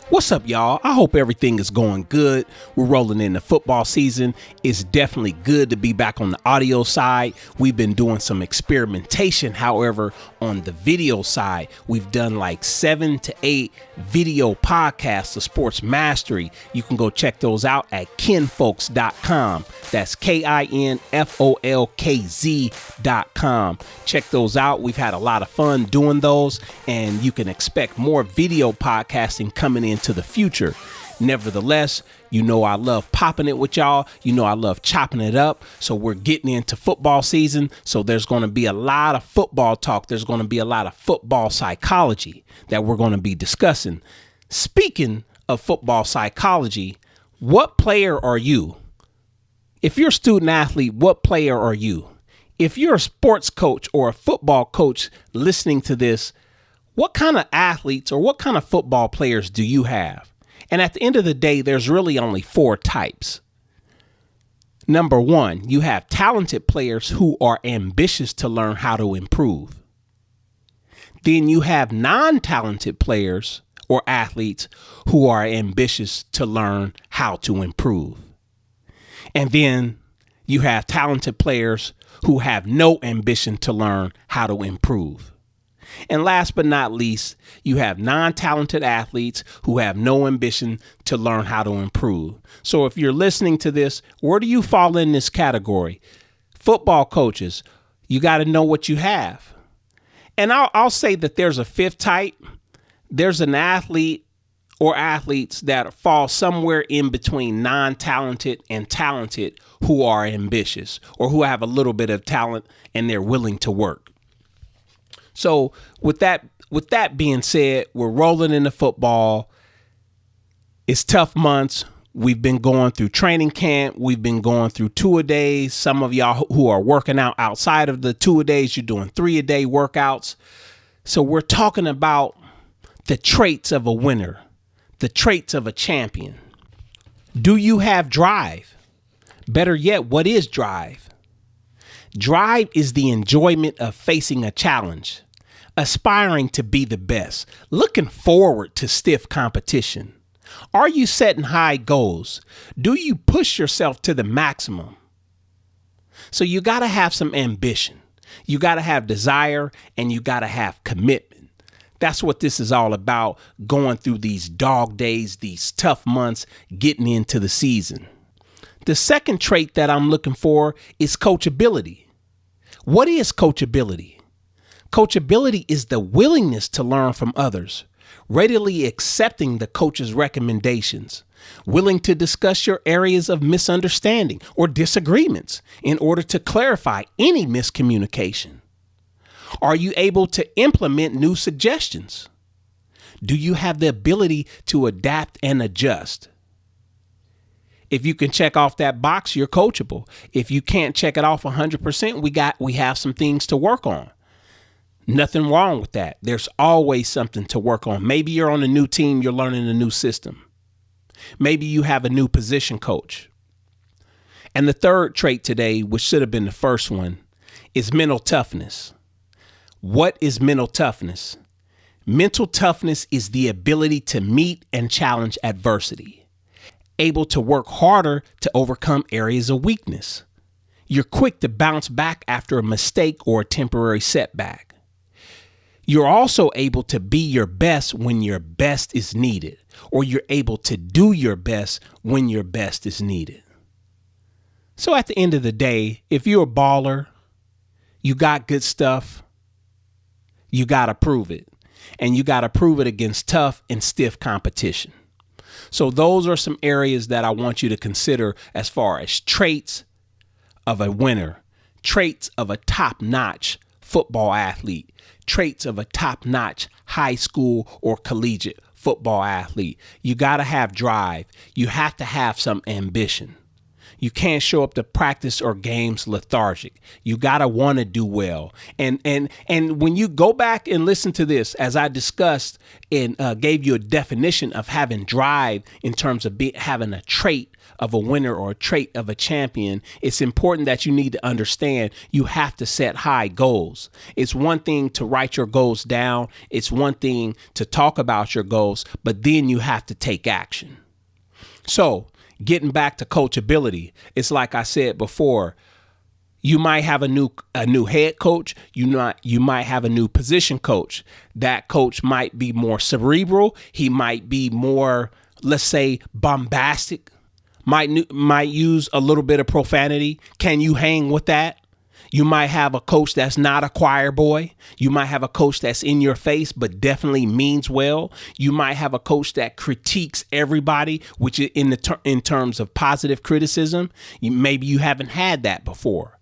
What's up, y'all? I hope everything is going good. We're rolling into football season. It's definitely good to be back on the audio side. We've been doing some experimentation. However, on the video side, we've done like 7 to 8 video podcasts of sports mastery. You can go check those out at kinfolks.com. That's KINFOLKZ.com. Check those out. We've had a lot of fun doing those, and you can expect more video podcasting coming into the future. Nevertheless, you know I love popping it with y'all. You know I love chopping it up. So we're getting into football season. So there's going to be a lot of football talk. There's going to be a lot of football psychology that we're going to be discussing. Speaking of football psychology, what player are you? If you're a student athlete, what player are you? If you're a sports coach or a football coach listening to this, what kind of athletes or what kind of football players do you have? And at the end of the day, there's really only 4 types. Number 1, you have talented players who are ambitious to learn how to improve. Then you have non-talented players or athletes who are ambitious to learn how to improve. And then you have talented players who have no ambition to learn how to improve. And last but not least, you have non-talented athletes who have no ambition to learn how to improve. So if you're listening to this, where do you fall in this category? Football coaches, you got to know what you have. And I'll say that there's a 5th type. There's an athlete or athletes that fall somewhere in between non-talented and talented who are ambitious or who have a little bit of talent and they're willing to work. So with that being said, we're rolling into football. It's tough months. We've been going through training camp. We've been going through 2-a-days. Some of y'all who are working out outside of the 2-a-days, you're doing 3-a-day workouts. So we're talking about the traits of a winner, the traits of a champion. Do you have drive? Better yet, what is drive? Drive is the enjoyment of facing a challenge, aspiring to be the best, looking forward to stiff competition. Are you setting high goals? Do you push yourself to the maximum? So you got to have some ambition. You got to have desire, and you got to have commitment. That's what this is all about, going through these dog days, these tough months, getting into the season. The second trait that I'm looking for is coachability. What is coachability? Coachability is the willingness to learn from others, readily accepting the coach's recommendations, willing to discuss your areas of misunderstanding or disagreements in order to clarify any miscommunication. Are you able to implement new suggestions? Do you have the ability to adapt and adjust? If you can check off that box, you're coachable. If you can't check it off 100%, we have some things to work on. Nothing wrong with that. There's always something to work on. Maybe you're on a new team, you're learning a new system. Maybe you have a new position coach. And the third trait today, which should have been the first one, is mental toughness. What is mental toughness? Mental toughness is the ability to meet and challenge adversity. Able to work harder to overcome areas of weakness. You're quick to bounce back after a mistake or a temporary setback. You're also able to be your best when your best is needed, or you're able to do your best when your best is needed. So at the end of the day, if you're a baller, you got good stuff, you got to prove it. And you got to prove it against tough and stiff competition. So those are some areas that I want you to consider as far as traits of a winner, traits of a top-notch football athlete, traits of a top-notch high school or collegiate football athlete. You got to have drive. You have to have some ambition. You can't show up to practice or games lethargic. You got to want to do well. And when you go back and listen to this, as I discussed and gave you a definition of having drive in terms of having a trait of a winner or a trait of a champion, it's important that you need to understand you have to set high goals. It's one thing to write your goals down. It's one thing to talk about your goals, but then you have to take action. So getting back to coachability, it's like I said before, you might have a new head coach. You might have a new position coach. That coach might be more cerebral. He might be more, let's say, bombastic. Might use a little bit of profanity. Can you hang with that? You might have a coach that's not a choir boy. You might have a coach that's in your face, but definitely means well. You might have a coach that critiques everybody, which is in terms of positive criticism. Maybe you haven't had that before.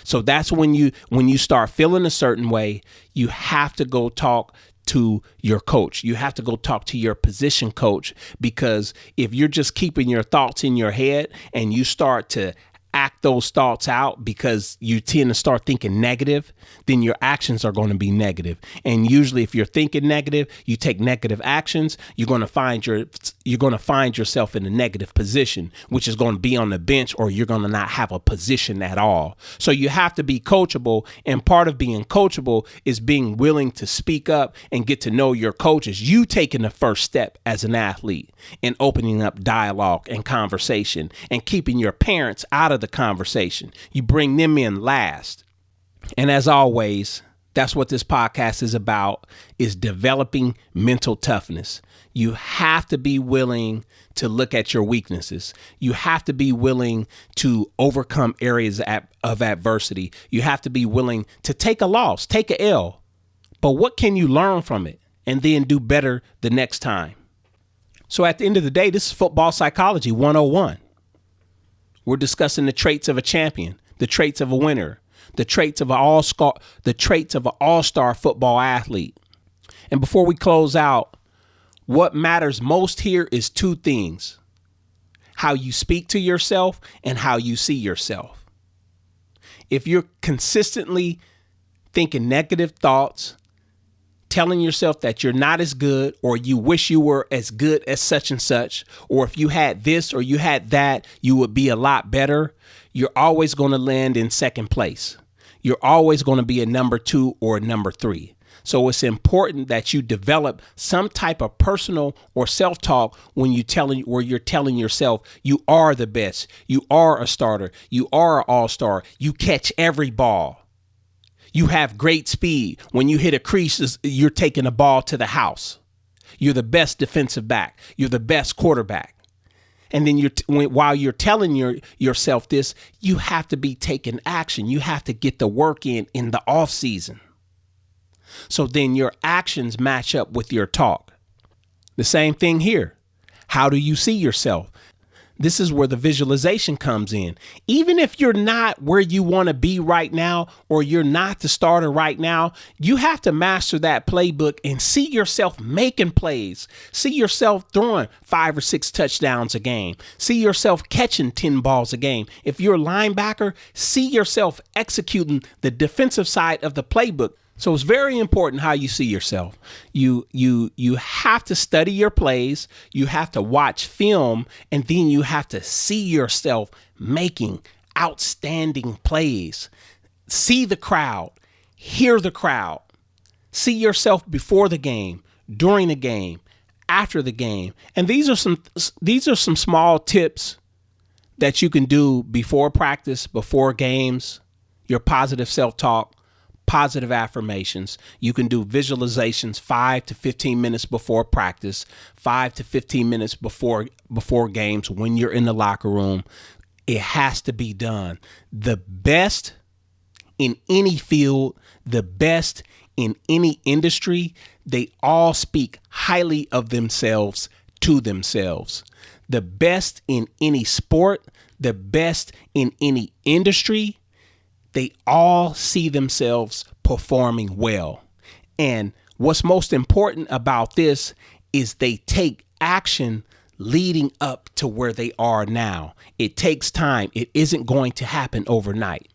So that's when you start feeling a certain way, you have to go talk to your coach. You have to go talk to your position coach, because if you're just keeping your thoughts in your head and you start to act those thoughts out because you tend to start thinking negative, then your actions are going to be negative. And usually if you're thinking negative, you take negative actions, you're going to find yourself in a negative position, which is going to be on the bench, or you're going to not have a position at all. So you have to be coachable. And part of being coachable is being willing to speak up and get to know your coaches. You taking the first step as an athlete in opening up dialogue and conversation and keeping your parents out of the conversation. You bring them in last. And as always, that's what this podcast is about, is developing mental toughness. You have to be willing to look at your weaknesses. You have to be willing to overcome areas of adversity. You have to be willing to take a loss, take a L. But what can you learn from it and then do better the next time? So at the end of the day, this is Football Psychology 101. We're discussing the traits of a champion, the traits of a winner, the traits of an all-star football athlete. And before we close out, what matters most here is two things: how you speak to yourself and how you see yourself. If you're consistently thinking negative thoughts, telling yourself that you're not as good, or you wish you were as good as such and such, or if you had this or you had that, you would be a lot better, you're always going to land in second place. You're always going to be a number 2 or a number 3. So it's important that you develop some type of personal or self-talk where you're telling yourself you are the best, you are a starter, you are an all-star, you catch every ball. You have great speed. When you hit a crease, you're taking a ball to the house. You're the best defensive back. You're the best quarterback. And then while you're telling yourself this, you have to be taking action. You have to get the work in the off season. So then your actions match up with your talk. The same thing here. How do you see yourself? This is where the visualization comes in. Even if you're not where you want to be right now, or you're not the starter right now, you have to master that playbook and see yourself making plays. See yourself throwing 5 or 6 touchdowns a game. See yourself catching 10 balls a game. If you're a linebacker, see yourself executing the defensive side of the playbook. So it's very important how you see yourself. You have to study your plays, you have to watch film, and then you have to see yourself making outstanding plays. See the crowd, hear the crowd, see yourself before the game, during the game, after the game. And these are some small tips that you can do before practice, before games, your positive self-talk, positive affirmations. You can do visualizations 5 to 15 minutes before practice, 5 to 15 minutes before games when you're in the locker room. It has to be done. The best in any field, the best in any industry, they all speak highly of themselves to themselves. The best in any sport, the best in any industry, they all see themselves performing well. And what's most important about this is they take action leading up to where they are now. It takes time. It isn't going to happen overnight.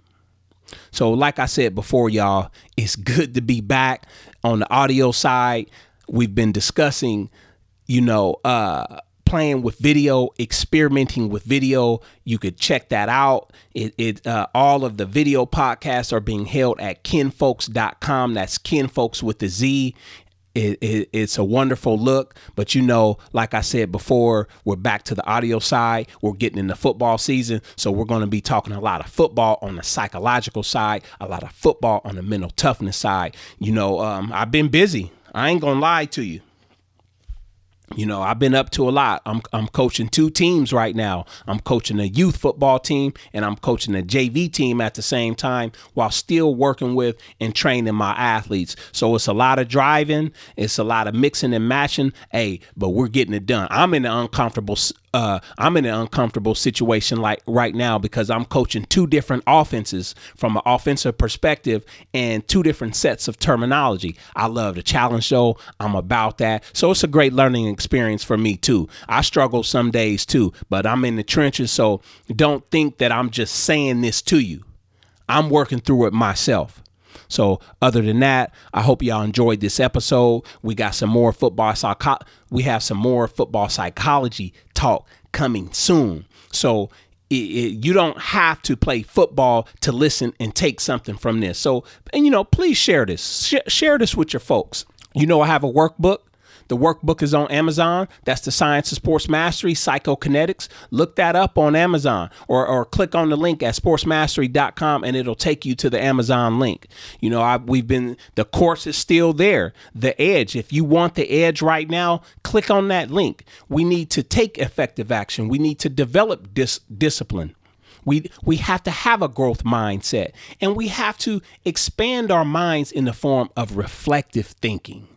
So like I said before, y'all, it's good to be back on the audio side. We've been discussing, playing with video, experimenting with video. You could check that out. All of the video podcasts are being held at kinfolks.com. That's kinfolks with the Z. It's a wonderful look, but like I said before, we're back to the audio side. We're getting into football season, so we're going to be talking a lot of football on the psychological side, a lot of football on the mental toughness side. I've been busy. I ain't gonna lie to you. I've been up to a lot. I'm coaching 2 teams right now. I'm coaching a youth football team and I'm coaching a JV team at the same time while still working with and training my athletes. So it's a lot of driving. It's a lot of mixing and matching. But we're getting it done. I'm in an uncomfortable situation like right now because I'm coaching 2 different offenses from an offensive perspective and 2 different sets of terminology. I love the challenge though. I'm about that. So it's a great learning experience for me too. I struggle some days too, but I'm in the trenches. So don't think that I'm just saying this to you. I'm working through it myself. So other than that, I hope y'all enjoyed this episode. We got some more we have some more football psychology talk coming soon. So you don't have to play football to listen and take something from this. So, please share this. Share this with your folks. I have a workbook. The workbook is on Amazon. That's the Science of Sports Mastery, Psychokinetics. Look that up on Amazon or click on the link at sportsmastery.com and it'll take you to the Amazon link. The course is still there. The edge, if you want the edge right now, click on that link. We need to take effective action. We need to develop discipline. We have to have a growth mindset and we have to expand our minds in the form of reflective thinking.